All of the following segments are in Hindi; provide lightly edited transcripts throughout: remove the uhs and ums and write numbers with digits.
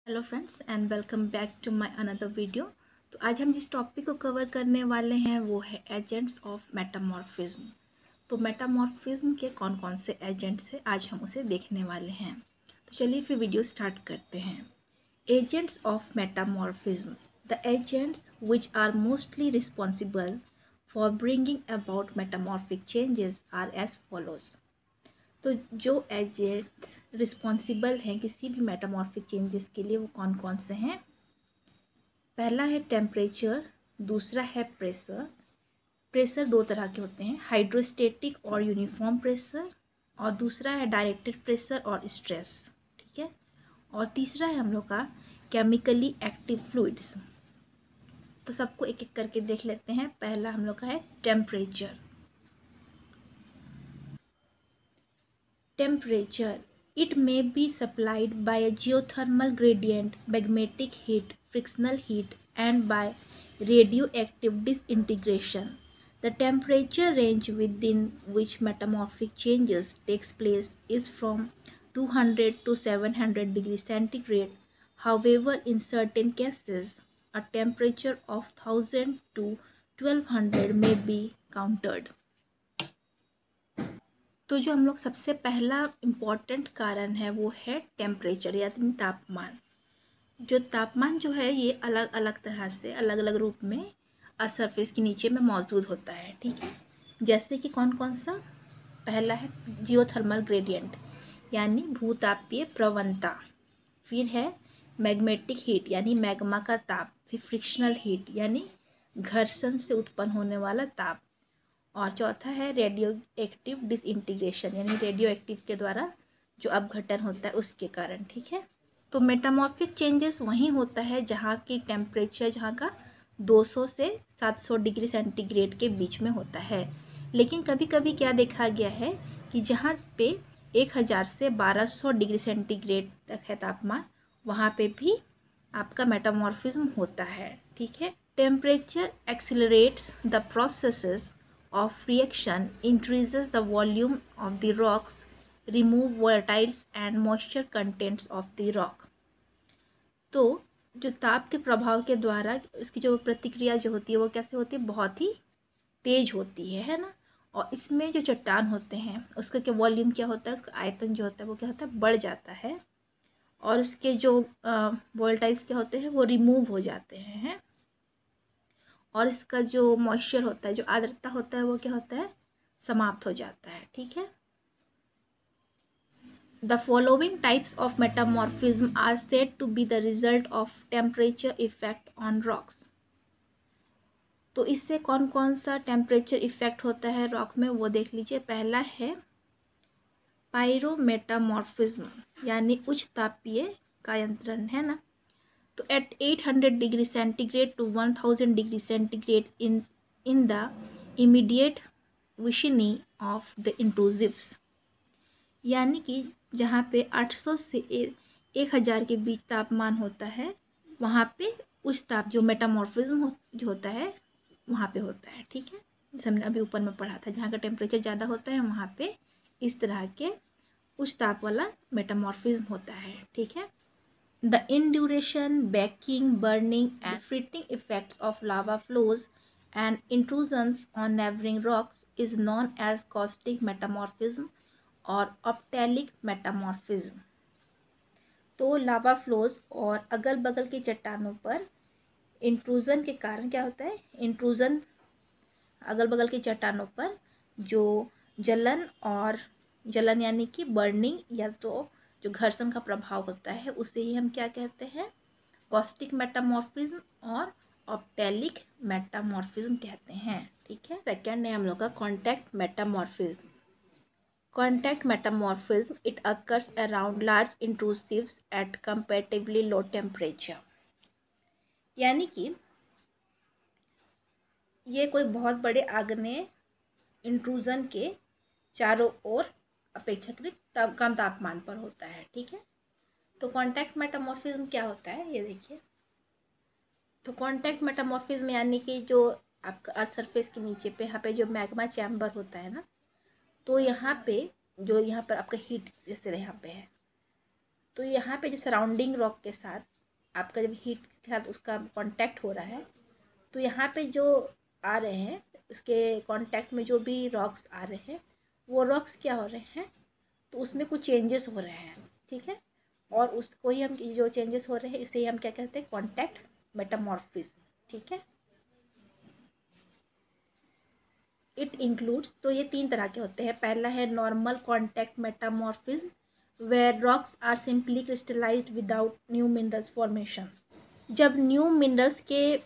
Hello friends and welcome back to my another video. तो आज हम जिस टॉपिक को कवर करने वाले हैं वो है एजेंट्स ऑफ मेटामॉर्फिज्म। तो मेटामॉर्फिज्म के कौन कौन से एजेंट्स हैं, आज हम उसे देखने वाले हैं। तो चलिए फिर वीडियो स्टार्ट करते हैं। Agents of metamorphism, the agents which are mostly responsible for bringing about metamorphic changes are as follows. तो जो एजेंट्स रिस्पॉन्सिबल हैं किसी भी मेटामॉर्फिक चेंजेस के लिए वो कौन कौन से हैं। पहला है टेम्परेचर, दूसरा है प्रेशर। प्रेशर दो तरह के होते हैं, हाइड्रोस्टेटिक और यूनिफॉर्म प्रेशर, और दूसरा है डायरेक्टेड प्रेशर और स्ट्रेस। ठीक है। और तीसरा है हम लोग का केमिकली एक्टिव फ्लूइड्स। तो सबको एक एक करके देख लेते हैं। पहला हम लोग का है temperature. Temperature. It may be supplied by a geothermal gradient, magmatic heat, frictional heat, and by radioactive disintegration. The temperature range within which metamorphic changes takes place is from 200 to 700 degrees centigrade. However, in certain cases, a temperature of 1000 to 1200 may be counted. तो जो हम लोग सबसे पहला इम्पॉर्टेंट कारण है वो है टेम्परेचर यानी तापमान। जो तापमान जो है ये अलग अलग तरह से अलग अलग रूप में सरफेस के नीचे में मौजूद होता है। ठीक है। जैसे कि कौन कौन सा। पहला है जियोथर्मल ग्रेडियंट यानी भूतापीय प्रवणता। फिर है मैग्मेटिक हीट यानी मैग्मा का ताप। फिर फ्रिक्शनल हीट यानी घर्षण से उत्पन्न होने वाला ताप। और चौथा है रेडियो एक्टिव डिसइंटीग्रेशन यानी रेडियो एक्टिव के द्वारा जो अपघटन होता है उसके कारण। ठीक है। तो मेटामॉर्फिक चेंजेस वहीं होता है जहाँ की टेम्परेचर जहाँ का 200 से 700 डिग्री सेंटीग्रेड के बीच में होता है। लेकिन कभी कभी क्या देखा गया है कि जहाँ पे 1000 से 1200 डिग्री सेंटीग्रेड तक है तापमान, वहाँ पे भी आपका मेटामॉर्फिज्म होता है। ठीक है। Temperature accelerates the processes of reaction, increases the volume of the rocks, remove volatiles and moisture contents of the rock. तो जो ताप के प्रभाव के द्वारा उसकी जो प्रतिक्रिया जो होती है वो कैसे होती है, बहुत ही तेज होती है ना। और इसमें जो चट्टान होते हैं उसका क्या वॉल्यूम क्या होता है, उसका आयतन जो होता है वो क्या होता है, बढ़ जाता है। और उसके जो वोल्टाइल्स क्या होते हैं वो रिमूव हो जाते हैं। और इसका जो मॉइस्चर होता है, जो आर्द्रता होता है वो क्या होता है, समाप्त हो जाता है। ठीक है। The following types of metamorphism are said to be the result of temperature effect on rocks. तो इससे कौन कौन सा टेम्परेचर इफेक्ट होता है रॉक में वो देख लीजिए। पहला है पायरोमेटामॉर्फिज्म यानी उच्च तापीय कायंत्रण है ना। तो at 800 degree centigrade to 1000 degree centigrade in the immediate vicinity of the intrusives, यानी कि जहाँ पे 800 से 1000 के बीच तापमान होता है वहाँ पे उच्च ताप जो मेटामॉर्फिज्म जो होता है वहाँ पे होता है। ठीक है। जैसे हमने अभी ऊपर में पढ़ा था, जहाँ का टेम्परेचर ज़्यादा होता है वहाँ पे इस तरह के उच्च ताप वाला मेटामॉर्फिज्म होता है। ठीक है। The induration, baking, burning and fritting effects of lava flows and intrusions on neighboring rocks is known as caustic metamorphism और ऑप्टैलिक मेटामॉर्फिज्म। तो लावा फ्लोज और अगल बगल की चट्टानों पर इंट्रूजन के कारण क्या होता है, इंट्रूजन अगल बगल की चट्टानों पर जो जलन यानी कि बर्निंग या तो जो घर्षण का प्रभाव होता है उसे ही हम क्या कहते हैं, कॉस्टिक मेटामॉर्फिज्म और ऑप्टैलिक मेटामॉर्फिज्म कहते हैं। ठीक है। सेकंड है हम लोग का contact metamorphism. Contact metamorphism it occurs around large intrusives at comparatively low temperature, यानी कि ये कोई बहुत बड़े आग्नेय इंट्रूजन के चारों ओर अपेक्षाकृत कम तापमान पर होता है। ठीक है। तो कॉन्टैक्ट मेटामॉर्फिज्म क्या होता है ये देखिए। तो कॉन्टैक्ट मेटामॉर्फिज्म यानी कि जो आपका अर्थ सरफेस के नीचे पे यहाँ पे जो मैग्मा चैम्बर होता है ना, तो यहाँ पे जो यहाँ पर आपका हीट जैसे यहाँ पे है, तो यहाँ पे जो सराउंडिंग रॉक के साथ आपका जब हीट के साथ उसका कांटेक्ट हो रहा है तो यहाँ पे जो आ रहे हैं उसके कांटेक्ट में जो भी रॉक्स आ रहे हैं वो रॉक्स क्या हो रहे हैं, तो उसमें कुछ चेंजेस हो रहे हैं, ठीक है। और उसको ही हम जो चेंजेस हो रहे हैं इसे ही हम क्या कहते हैं, कांटेक्ट मेटामॉर्फिज्म, ठीक है। इट इंक्लूड्स, तो ये 3 तरह के होते हैं। पहला है normal contact metamorphism where rocks are simply crystallised without new minerals formation. जब न्यू मिनरल्स के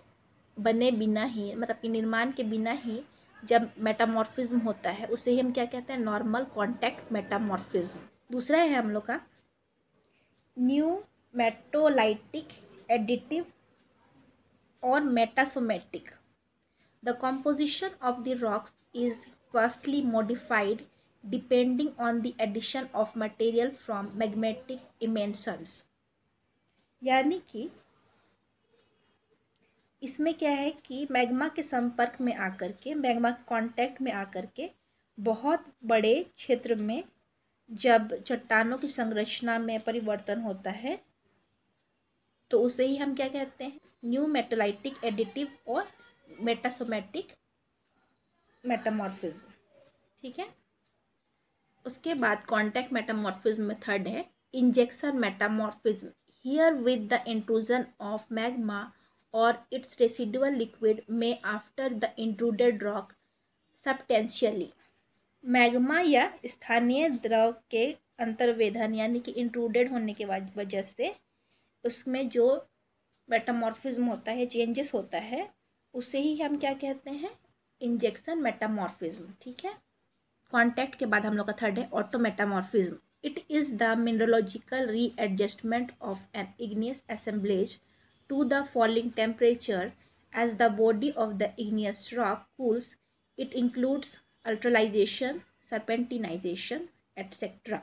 बने बिना ही, मतलब कि निर्माण के बिना ही जब मेटामॉर्फिज्म होता है उसे ही हम क्या कहते हैं, नॉर्मल कॉन्टैक्ट मेटामॉर्फिज्म। दूसरा है हम लोग का न्यू मेटोलाइटिक एडिटिव और मेटासोमेटिक। The composition of the rocks is vastly modified depending on the addition of material from magmatic emanations। यानी कि इसमें क्या है कि मैग्मा के संपर्क में आकर के, मैग्मा कांटेक्ट में आकर के बहुत बड़े क्षेत्र में जब चट्टानों की संरचना में परिवर्तन होता है तो उसे ही हम क्या कहते हैं, न्यू मेटोलाइटिक एडिटिव और मेटासोमेटिक मेटामॉर्फिज्म, ठीक है। उसके बाद कॉन्टैक्ट मेटामॉर्फिज्म में थर्ड है injection metamorphism. Here with the intrusion of magma और इट्स रेसिडुअल लिक्विड में after the intruded rock substantially. Magma या स्थानीय द्रव के अंतर्वेधन यानी कि इंट्रूडेड होने के वजह से उसमें जो मेटामॉर्फिज्म होता है, चेंजेस होता है, उसे ही हम क्या कहते हैं, इंजेक्शन मेटामॉर्फिज्म, ठीक है। कॉन्टैक्ट के बाद हम लोग का थर्ड है autometamorphism. It is the mineralogical readjustment of an igneous assemblage to the falling temperature as the body of the igneous rock cools. It includes ultralization, serpentinization, etc.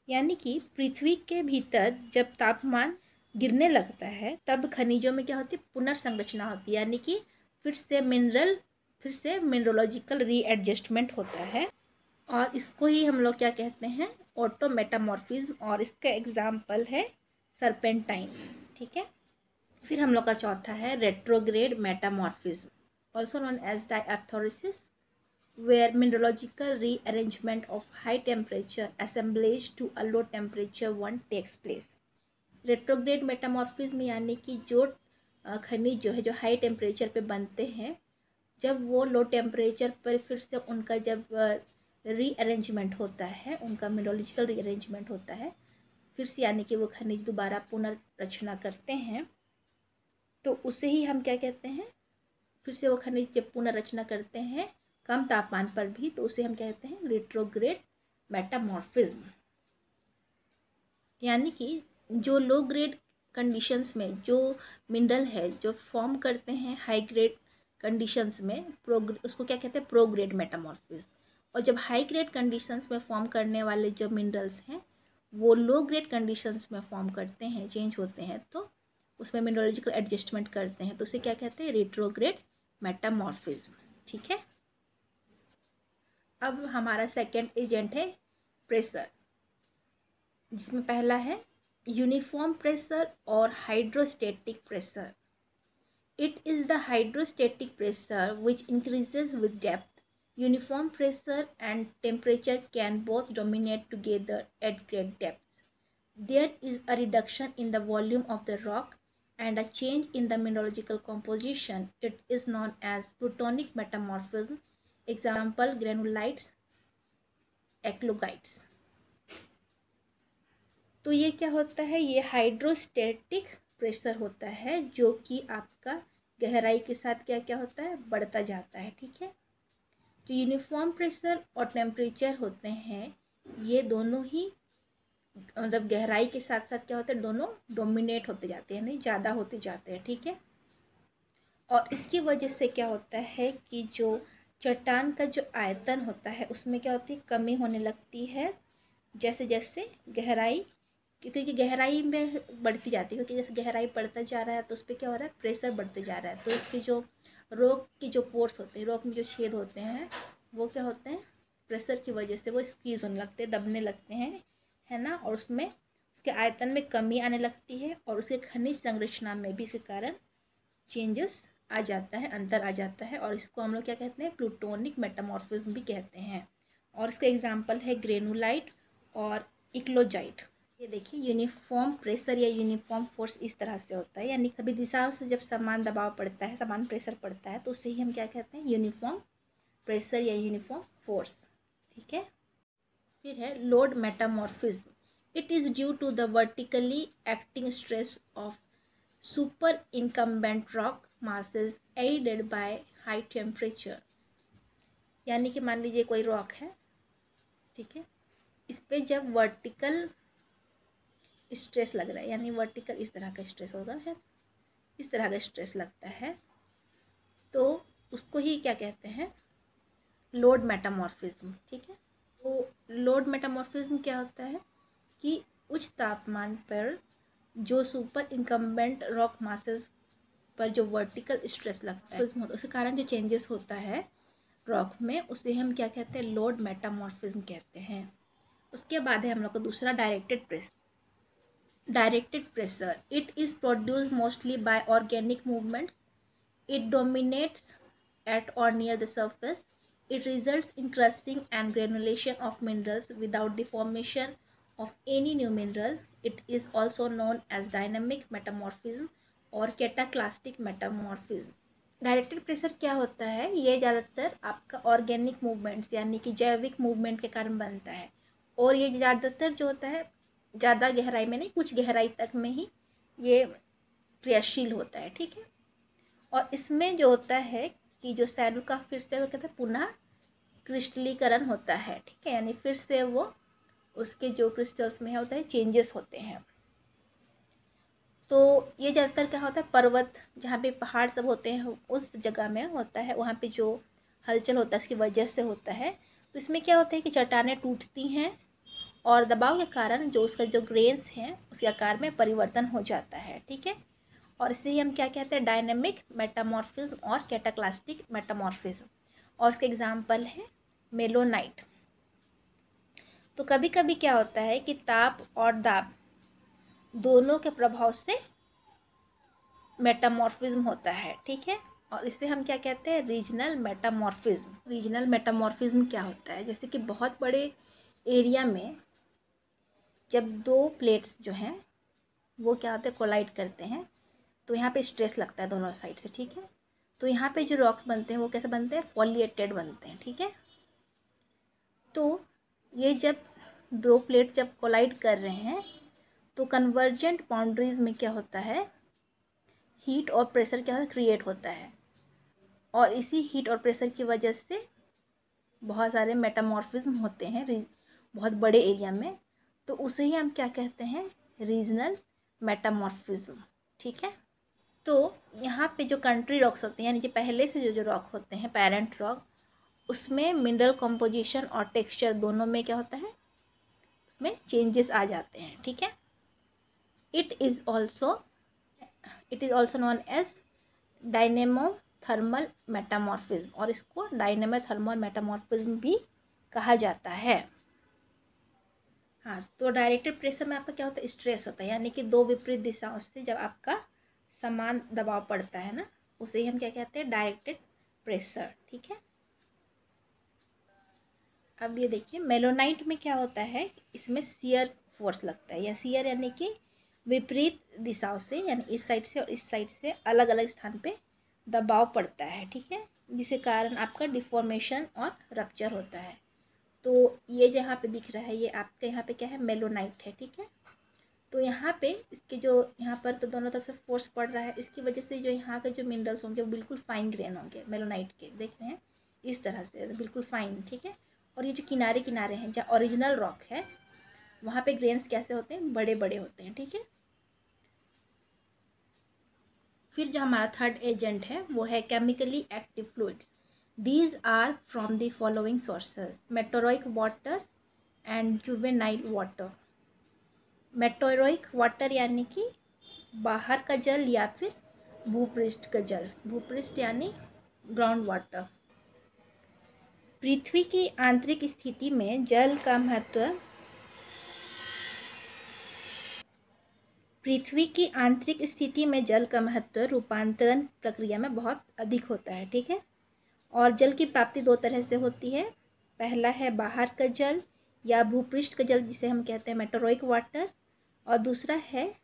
यानी कि पृथ्वी के भीतर जब तापमान गिरने लगता है तब खनिजों में क्या होती है, पुनर्संरचना होती है, यानी कि फिर से मिनरोलॉजिकल रीएडजस्टमेंट होता है और इसको ही हम लोग क्या कहते हैं, ऑटोमेटामॉर्फिज्म। और इसका एग्जाम्पल है सरपेंटाइन, ठीक है। फिर हम लोग का चौथा है retrograde metamorphism, also known as diaphthoresis, where mineralogical rearrangement of high temperature assemblage to a low temperature one takes place। Retrograde metamorphism यानी कि जो खनिज जो है जो हाई टेम्परेचर पे बनते हैं, जब वो लो टेम्परेचर पर फिर से उनका जब रीअरेंजमेंट होता है, उनका मिनरोलॉजिकल रीअरेंजमेंट होता है फिर से, यानी कि वो खनिज दोबारा पुनर्रचना करते हैं, तो उसे ही हम क्या कहते हैं, फिर से वो खनिज जब पुनर्रचना करते हैं कम तापमान पर भी, तो उसे हम कहते हैं रेट्रोग्रेड मेटामॉर्फिज्म। यानी कि जो लो ग्रेड कंडीशंस में जो मिनरल है जो फॉर्म करते हैं हाई ग्रेड कंडीशंस में, उसको क्या कहते हैं, प्रोग्रेड मेटामॉर्फिज्म। और जब हाई ग्रेड कंडीशंस में फॉर्म करने वाले जो मिनरल्स हैं वो लो ग्रेड कंडीशंस में फॉर्म करते हैं, चेंज होते हैं, तो उसमें मिनरोलॉजिकल एडजस्टमेंट करते हैं, तो उसे क्या कहते हैं, रेट्रोग्रेड मेटामॉर्फिज्म, ठीक है। अब हमारा सेकेंड एजेंट है प्रेशर, जिसमें पहला है यूनिफॉर्म प्रेशर और hydrostatic pressure. It is the hydrostatic pressure which increases with depth. Uniform pressure and temperature can both dominate together at great depth. There is a reduction in the volume of the rock and a change in the mineralogical composition. It is known as plutonic metamorphism. Example granulites, eclogites। तो ये क्या होता है, ये हाइड्रोस्टेटिक प्रेशर होता है जो कि आपका गहराई के साथ क्या क्या होता है, बढ़ता जाता है, ठीक है। जो यूनिफॉर्म प्रेशर और टेम्परेचर होते हैं ये दोनों ही मतलब गहराई के साथ साथ क्या होता है, दोनों डोमिनेट होते जाते हैं, नहीं ज़्यादा होते जाते हैं, ठीक है। और इसकी वजह से क्या होता है कि जो चट्टान का जो आयतन होता है उसमें क्या होती है, कमी होने लगती है जैसे जैसे गहराई, क्योंकि गहराई में बढ़ती जाती है, क्योंकि जैसे गहराई बढ़ता जा रहा है तो उस पर क्या हो रहा है, प्रेशर बढ़ते जा रहा है, तो इसके जो रॉक की जो पोर्स होते हैं, रॉक में जो छेद होते हैं वो क्या होते हैं, प्रेशर की वजह से वो स्क्वीज होने लगते हैं, दबने लगते हैं, है ना, और उसमें उसके आयतन में कमी आने लगती है और उसके खनिज संरचना में भी इसके कारण चेंजेस आ जाता है, अंतर आ जाता है, और इसको हम लोग क्या कहते हैं, प्लूटोनिक मेटामॉर्फिज्म भी कहते हैं। और इसका एग्जाम्पल है ग्रेनुलाइट और इक्लोजाइट। ये देखिए, यूनिफॉर्म प्रेशर या यूनिफॉर्म फोर्स इस तरह से होता है, यानी सभी दिशाओं से जब समान दबाव पड़ता है, समान प्रेशर पड़ता है, तो उसे ही हम क्या कहते हैं, यूनिफॉर्म प्रेशर या यूनिफॉर्म फोर्स। ठीक है। फिर है load metamorphism. It is due to the vertically acting stress of super incumbent rock masses aided by high temperature. यानी कि मान लीजिए कोई रॉक है, ठीक है, इस पे जब वर्टिकल स्ट्रेस लग रहा है, यानी वर्टिकल इस तरह का स्ट्रेस होगा है, इस तरह का स्ट्रेस लगता है, तो उसको ही क्या कहते हैं, लोड मेटामॉर्फिज्म। ठीक है। तो लोड मेटामॉर्फिज्म क्या होता है कि उच्च तापमान पर जो सुपर इनकम्बेंट रॉक मासेस पर जो वर्टिकल स्ट्रेस लगता है, उसके कारण जो चेंजेस होता है रॉक में, उसे हम क्या कहते हैं, लोड मेटामॉर्फिज्म कहते हैं। उसके बाद है हम लोग का दूसरा directed pressure. Directed pressure. It is produced mostly by organic movements. It dominates at or near the surface. It results in crushing and granulation of minerals without the formation of any new mineral. It is also known as dynamic metamorphism और कैटाक्लास्टिक मेटामॉर्फिज्म। डायरेक्टेड प्रेशर क्या होता है, ये ज़्यादातर आपका ऑर्गेनिक मूवमेंट्स यानी कि जैविक मूवमेंट के कारण बनता है, और ये ज़्यादातर जो होता है ज़्यादा गहराई में नहीं, कुछ गहराई तक में ही ये क्रियाशील होता है। ठीक है। और इसमें जो होता है कि जो सैडल का फिर से कहते हैं पुनः क्रिस्टलीकरण होता है। ठीक है, यानी फिर से वो उसके जो क्रिस्टल्स में होता है चेंजेस होते हैं। तो ये ज़्यादातर क्या होता है, पर्वत जहाँ पे पहाड़ सब होते हैं उस जगह में होता है, वहाँ पे जो हलचल होता है उसकी वजह से होता है। तो इसमें क्या होता है कि चट्टानें टूटती हैं और दबाव के कारण जो उसका जो ग्रेन्स हैं उसके आकार में परिवर्तन हो जाता है। ठीक है। और इसे ही हम क्या कहते हैं, डायनेमिक मेटामॉर्फिज्म और कैटाक्लास्टिक मेटामॉर्फिज्म। और इसके एग्जाम्पल है मेलोनाइट। तो कभी कभी क्या होता है कि ताप और दाब दोनों के प्रभाव से मेटामॉर्फिज्म होता है। ठीक है। और इसे हम क्या कहते हैं, रीजनल मेटामॉर्फिज्म। रीजनल मेटामॉर्फिज्म क्या होता है, जैसे कि बहुत बड़े एरिया में जब दो प्लेट्स जो हैं वो क्या होते हैं, कोलाइड करते हैं, तो यहाँ पे स्ट्रेस लगता है दोनों साइड से। ठीक है। तो यहाँ पे जो रॉक्स बनते हैं वो कैसे बनते हैं, फॉलिएटेड बनते हैं। ठीक है। तो ये जब दो प्लेट जब कोलाइड कर रहे हैं तो कन्वर्जेंट बाउंड्रीज में क्या होता है, हीट और प्रेशर क्या क्रिएट होता है, और इसी हीट और प्रेशर की वजह से बहुत सारे मेटामॉर्फिज्म होते हैं बहुत बड़े एरिया में। तो उसे ही हम क्या कहते हैं, रीजनल मेटामॉर्फिज्म। ठीक है। तो यहाँ पे जो कंट्री रॉक्स होते हैं, यानी कि पहले से जो रॉक होते हैं पेरेंट रॉक, उसमें मिनरल कंपोजिशन और टेक्सचर दोनों में क्या होता है, उसमें चेंजेस आ जाते हैं। ठीक है। It is also known as dynamothermal metamorphism, और इसको डायनेमोथर्मल मेटामॉर्फिज्म भी कहा जाता है। हाँ, तो डायरेक्टेड प्रेशर में आपका क्या होता है, स्ट्रेस होता है, यानी कि दो विपरीत दिशाओं से जब आपका समान दबाव पड़ता है ना, उसे ही हम क्या कहते हैं, डायरेक्टेड प्रेशर। ठीक है। अब ये देखिए मेलोनाइट में क्या होता है, इसमें शियर फोर्स लगता है, या शियर यानी कि विपरीत दिशाओं से, यानी इस साइड से और इस साइड से अलग अलग स्थान पे दबाव पड़ता है। ठीक है। जिसके कारण आपका डिफॉर्मेशन और रप्चर होता है। तो ये जहाँ पे दिख रहा है ये आपके यहाँ पे क्या है, मेलोनाइट है। ठीक है। तो यहाँ पे इसके जो यहाँ पर तो दोनों तरफ से फोर्स पड़ रहा है, इसकी वजह से जो यहाँ के जो मिनरल्स होंगे वो बिल्कुल फाइन ग्रेन होंगे मेलोनाइट के, देख रहे हैं इस तरह से बिल्कुल फाइन। ठीक है। और ये जो किनारे किनारे हैं जहाँ ओरिजिनल रॉक है वहाँ पे ग्रेन्स कैसे होते हैं, बड़े बड़े होते हैं। ठीक है। फिर जो हमारा थर्ड एजेंट है वो है chemically active fluids. These are from the following sources, meteoric water and juvenile water. Meteoric water यानी कि बाहर का जल या फिर भूपृष्ठ का जल, भूपृष्ठ यानी ग्राउंड वाटर। पृथ्वी की आंतरिक स्थिति में जल का महत्व पृथ्वी की आंतरिक स्थिति में जल का महत्व रूपांतरण प्रक्रिया में बहुत अधिक होता है, ठीक है। और जल की प्राप्ति दो तरह से होती है। पहला है बाहर का जल या भूपृष्ठ का जल, जिसे हम कहते हैं मेटेरोइक वाटर, और दूसरा है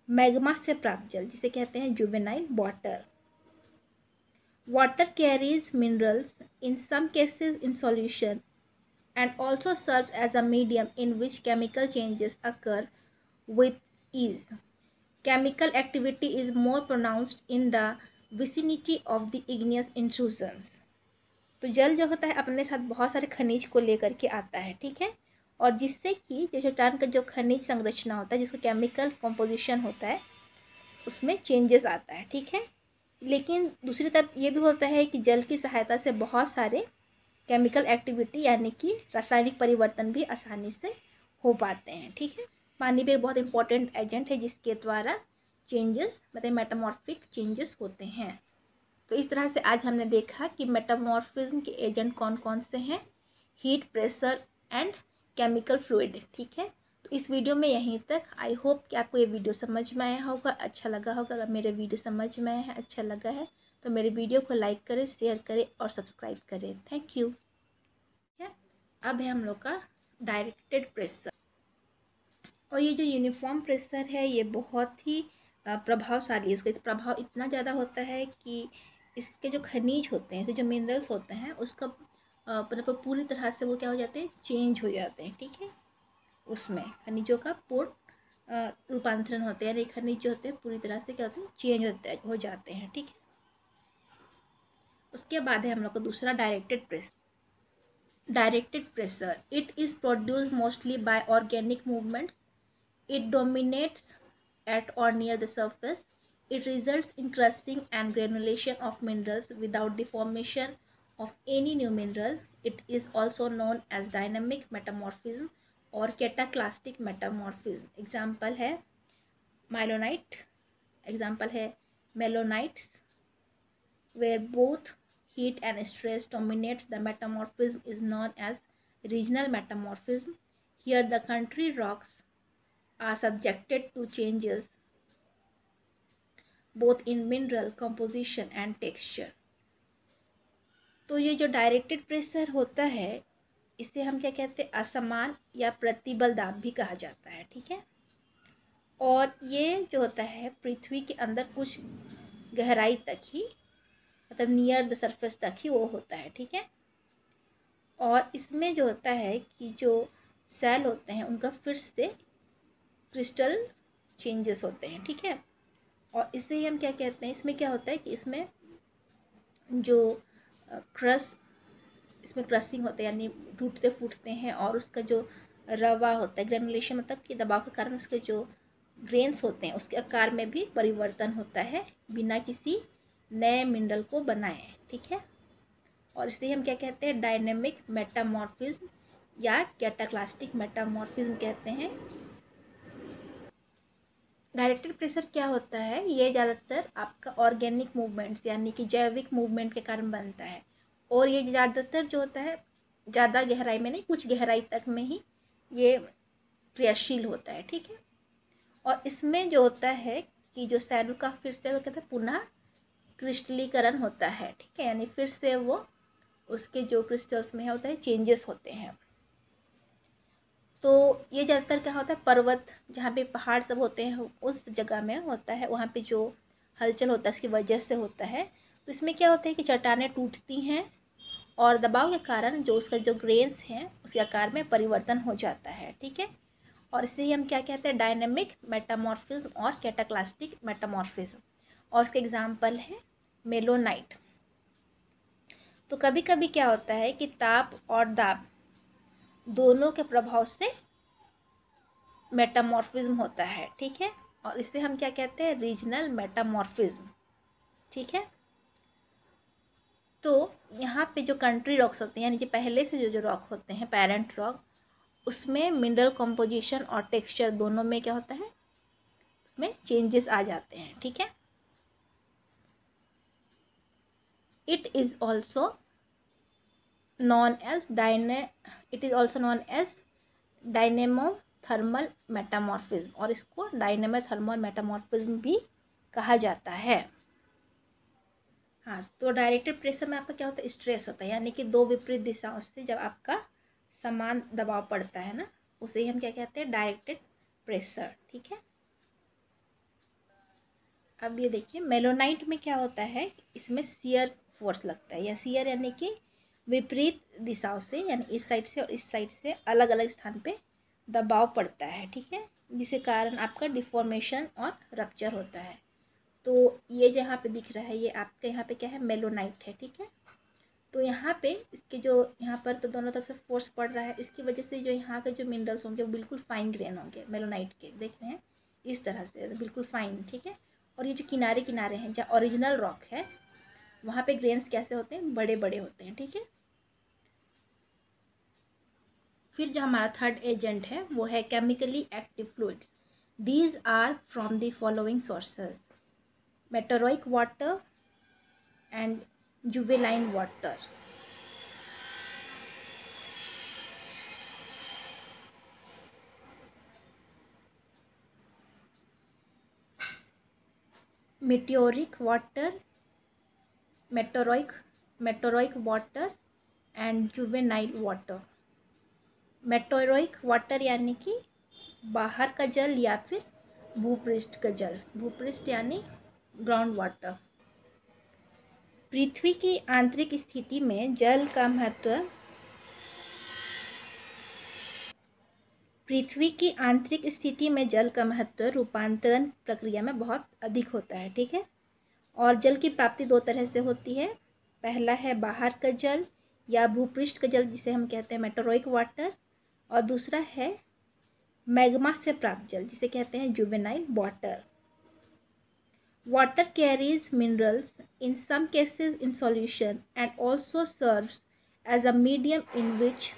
मैग्मा से प्राप्त जल, जिसे कहते हैं juvenile water. Water carries minerals in some cases in solution and also serves as a medium in which chemical changes occur with ease. Chemical activity is more pronounced in the vicinity of the igneous intrusions. तो जल जो होता है अपने साथ बहुत सारे खनिज को लेकर के आता है, ठीक है, और जिससे कि जो चट्टान का जो खनिज संरचना होता है, जिसका केमिकल कॉम्पोजिशन होता है, उसमें चेंजेस आता है, ठीक है। लेकिन दूसरी तरफ ये भी होता है कि जल की सहायता से बहुत सारे केमिकल एक्टिविटी यानी कि रासायनिक परिवर्तन भी आसानी से हो पाते हैं, ठीक है। पानी भी एक बहुत इंपॉर्टेंट एजेंट है जिसके द्वारा चेंजेस मतलब मेटामॉर्फिक चेंजेस होते हैं। तो इस तरह से आज हमने देखा कि मेटामॉर्फिज्म के एजेंट कौन कौन से हैं, heat, pressure and chemical fluid, ठीक है। तो इस वीडियो में यहीं तक। आई होप कि आपको ये वीडियो समझ में आया होगा, अच्छा लगा होगा। अगर मेरे वीडियो समझ में आया है, अच्छा लगा है, तो मेरे वीडियो को लाइक करें, शेयर करें और सब्सक्राइब करें। Thank you. अब है हम लोग का डायरेक्टेड प्रेशर, और ये जो यूनिफॉर्म प्रेशर है ये बहुत ही प्रभावशाली है। उसका प्रभाव इतना ज़्यादा होता है कि इसके जो खनिज होते हैं, तो जो मिनरल्स होते हैं, उसका मतलब पूरी तरह से वो क्या हो जाते हैं, चेंज हो जाते हैं, ठीक है। उसमें खनिजों का पूर्ण रूपांतरण होते हैं, यानी खनिज जो होते हैं पूरी तरह से क्या होते हैं, चेंज हो जाते हैं, ठीक है। उसके बाद है हम लोग का दूसरा directed pressure. Directed pressure, it is produced mostly by organic movements. It dominates at or near the surface. It results in crushing and granulation of minerals without the formation of any new mineral. It is also known as dynamic metamorphism or cataclysmic metamorphism. Example है myelinite, example है melonites, where both heat and stress dominates. The metamorphism is known as regional metamorphism. Here the country rocks are subjected to changes both in mineral composition and texture. तो ये जो डायरेक्टेड प्रेशर होता है इसे हम क्या कहते हैं, असमान या प्रतिबल दाब भी कहा जाता है, ठीक है। और ये जो होता है पृथ्वी के अंदर कुछ गहराई तक ही, मतलब नियर द सरफेस तक ही वो होता है, ठीक है। और इसमें जो होता है कि जो सेल होते हैं उनका फिर से क्रिस्टल चेंजेस होते हैं, ठीक है। और इसे ही हम क्या कहते हैं, इसमें क्या होता है कि इसमें जो इसमें क्रशिंग होता है, यानी टूटते फूटते हैं, और उसका जो रवा होता है, ग्रेनुलेशन मतलब कि दबाव के कारण उसके जो ग्रेन्स होते हैं उसके आकार में भी परिवर्तन होता है बिना किसी नए मिनरल को बनाए, ठीक है। और इसे हम क्या कहते हैं, डायनेमिक मेटामॉर्फिज्म या कैटाक्लास्टिक मेटामॉर्फिज्म कहते हैं। डायरेक्टेड प्रेशर क्या होता है, ये ज़्यादातर आपका ऑर्गेनिक मूवमेंट्स यानी कि जैविक मूवमेंट के कारण बनता है, और ये ज़्यादातर जो होता है ज़्यादा गहराई में नहीं, कुछ गहराई तक में ही ये क्रियाशील होता है, ठीक है। और इसमें जो होता है कि जो सैलू का फिर से वो कहते हैं पुनः क्रिस्टलीकरण होता है, ठीक है, यानी फिर से वो उसके जो क्रिस्टल्स में होता है चेंजेस होते हैं। तो ये ज़्यादातर क्या होता है, पर्वत जहाँ पे पहाड़ सब होते हैं उस जगह में होता है, वहाँ पे जो हलचल होता है उसकी वजह से होता है। तो इसमें क्या होता है कि चट्टानें टूटती हैं और दबाव के कारण जो उसका जो ग्रेन्स हैं उसके आकार में परिवर्तन हो जाता है, ठीक है। और इसे ही हम क्या कहते हैं, डायनेमिक मेटामॉर्फिज्म और कैटाक्लास्टिक मेटामॉर्फिज्म। और इसके एग्जाम्पल है मेलोनाइट। तो कभी कभी क्या होता है कि ताप और दाब दोनों के प्रभाव से मेटामॉर्फिज्म होता है, ठीक है। और इसे हम क्या कहते हैं, रीजनल मेटामॉर्फिज्म, ठीक है। तो यहाँ पे जो कंट्री रॉक्स होते हैं यानी कि पहले से जो रॉक होते हैं पेरेंट रॉक, उसमें मिनरल कॉम्पोजिशन और टेक्सचर दोनों में क्या होता है, उसमें चेंजेस आ जाते हैं, ठीक है। It is also known as dynamo thermal metamorphism, और इसको डायनेमिक थर्मल मेटामॉर्फिज्म भी कहा जाता है। हाँ, तो डायरेक्टेड प्रेशर में आपका क्या होता है, स्ट्रेस होता है, यानी कि दो विपरीत दिशाओं से जब आपका समान दबाव पड़ता है ना, उसे ही हम क्या कहते हैं, डायरेक्टेड प्रेशर। ठीक है, अब ये देखिए मेलोनाइट में क्या होता है, इसमें शियर फोर्स लगता है, या शियर यानी कि विपरीत दिशाओं से, यानी इस साइड से और इस साइड से अलग अलग स्थान पे दबाव पड़ता है। ठीक है, जिसके कारण आपका डिफॉर्मेशन और रप्चर होता है। तो ये जहाँ पे दिख रहा है, ये आपके यहाँ पे क्या है, मेलोनाइट है। ठीक है, तो यहाँ पे इसके जो यहाँ पर तो दोनों तरफ से फोर्स पड़ रहा है, इसकी वजह से जो यहाँ के जो मिनरल्स होंगे वो बिल्कुल फाइन ग्रेन होंगे मेलोनाइट के, देख रहे हैं इस तरह से बिल्कुल फाइन। ठीक है, और ये जो किनारे किनारे हैं जहाँ ओरिजिनल रॉक है, वहाँ पे ग्रेन्स कैसे होते हैं, बड़े बड़े होते हैं। ठीक है, फिर जो हमारा थर्ड एजेंट है वो है chemically active fluids. These are from the following sources, meteoric water and जुवेलाइन water. meteoric water, meteoric water and juvenile water. Meteoric water यानी कि बाहर का जल या फिर भूपृष्ठ का जल, भूपृष्ठ यानी ग्राउंड वाटर। पृथ्वी की आंतरिक स्थिति में जल का महत्व, पृथ्वी की आंतरिक स्थिति में जल का महत्व रूपांतरण प्रक्रिया में बहुत अधिक होता है। ठीक है, और जल की प्राप्ति दो तरह से होती है, पहला है बाहर का जल या भूपृष्ठ का जल जिसे हम कहते हैं मेटोरोइक वाटर, और दूसरा है मैग्मा से प्राप्त जल जिसे कहते हैं juvenile water. Water carries minerals in some cases in solution and also serves as a medium in which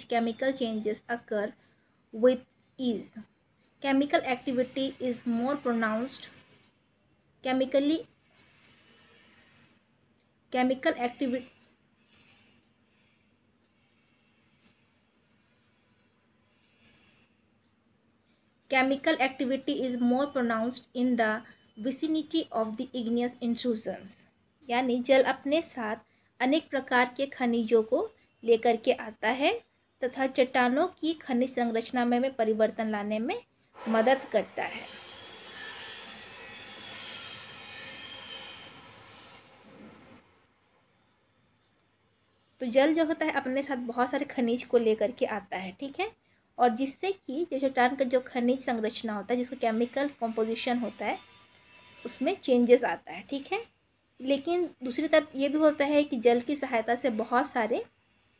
chemical changes occur with ease. Chemical activity is more pronounced. Chemical activity is more pronounced in the vicinity of the igneous intrusions. यानी जल अपने साथ अनेक प्रकार के खनिजों को लेकर के आता है तथा चट्टानों की खनिज संरचना में परिवर्तन लाने में मदद करता है। तो जल जो होता है अपने साथ बहुत सारे खनिज को लेकर के आता है। ठीक है, और जिससे कि जो चट्टान का जो खनिज संरचना होता है, जिसका केमिकल कॉम्पोजिशन होता है, उसमें चेंजेस आता है। ठीक है, लेकिन दूसरी तरफ ये भी होता है कि जल की सहायता से बहुत सारे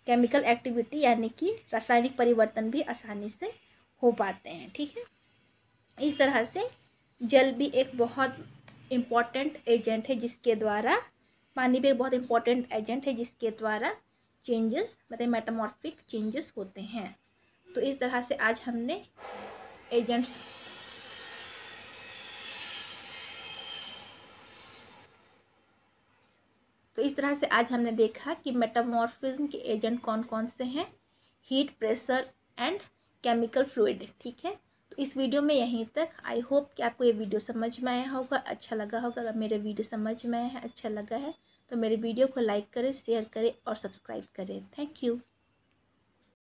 केमिकल एक्टिविटी यानी कि रासायनिक परिवर्तन भी आसानी से हो पाते हैं। ठीक है, इस तरह से जल भी एक बहुत इम्पॉर्टेंट एजेंट है जिसके द्वारा, पानी भी एक बहुत इम्पॉर्टेंट एजेंट है जिसके द्वारा चेंजेस मतलब मेटामॉर्फिक चेंजेस होते हैं। तो इस तरह से आज हमने एजेंट्स देखा कि मेटामॉर्फिज्म के एजेंट कौन कौन से हैं, heat, pressure and chemical fluid. ठीक है, तो इस वीडियो में यहीं तक। आई होप कि आपको ये वीडियो समझ में आया होगा, अच्छा लगा होगा। अगर मेरे वीडियो समझ में आया है, अच्छा लगा है, तो मेरे वीडियो को लाइक करें, शेयर करें और सब्सक्राइब करें। Thank you.